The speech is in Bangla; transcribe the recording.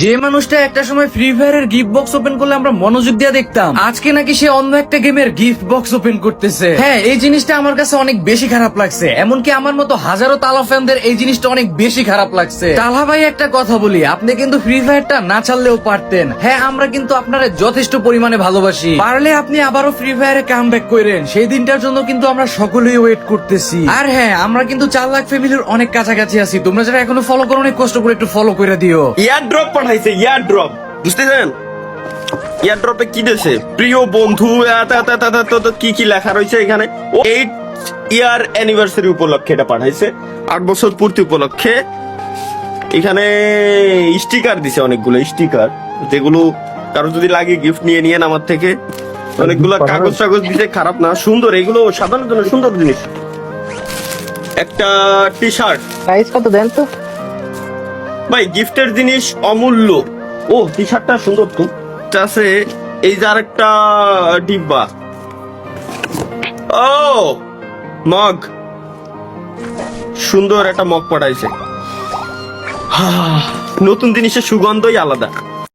যে মানুষটা একটা সময় ফ্রি ফায়ারের গিফট বক্স ওপেন করলে আমরা মনোযোগ দিয়ে দেখতাম, আজকে নাকি সে অন্য একটা গেমের গিফট বক্স ওপেন করতেছে। হ্যাঁ, এই জিনিসটা আমার কাছে অনেক বেশি খারাপ লাগছে। এমনকি আমার মতো হাজারো তালা ফ্যানদের এই জিনিসটা অনেক বেশি খারাপ লাগছে। তালা ভাই, একটা কথা বলি, আপনি কিন্তু ফ্রি ফায়ারটা না ছাড়লেও পারতেন। হ্যাঁ, আমরা কিন্তু আপনারা যথেষ্ট পরিমাণে ভালোবাসি। পারলে আপনি আবারও ফ্রি ফায়ারে কাম ব্যাক করেন। সেই দিনটার জন্য কিন্তু আমরা সকলেই ওয়েট করতেছি। আর হ্যাঁ, আমরা কিন্তু 4 লাখ ফ্যামিলির অনেক কাছাকাছি আছি। তোমরা যারা এখনো ফলো করো, অনেক কষ্ট করে একটু ফলো করে দিও। ইয়ার ড্রপ পাঠাইছে, ইয়ার ড্রপ, বুঝতেছেন? ইয়ার ড্রপে কি দিয়েছে? প্রিয় বন্ধু, কি কি লেখা রয়েছে এখানে? 8 ইয়ার অ্যানিভার্সারি উপলক্ষে এটা পাঠাইছে, 8 বছর পূর্তি উপলক্ষে। এখানে স্টিকার দিছে, অনেকগুলো স্টিকার, যেগুলো কারো যদি লাগে গিফট নিয়ে নিয়েন আমার থেকে। অনেকগুলো কাগজ টাগজ দিছে, খারাপ না, সুন্দর। এগুলো সাধারণত সুন্দর জিনিস। একটা টি শার্ট, প্রাইস কত দেন তো? ভাই গিফটের জিনিস অমূল্য। ও, টি শার্টটা সুন্দর তো আছে। এই যে আরেকটা ডিব্বা। ও, মগ, সুন্দর একটা মগ পাঠাইছে। নতুন জিনিসের সুগন্ধই আলাদা।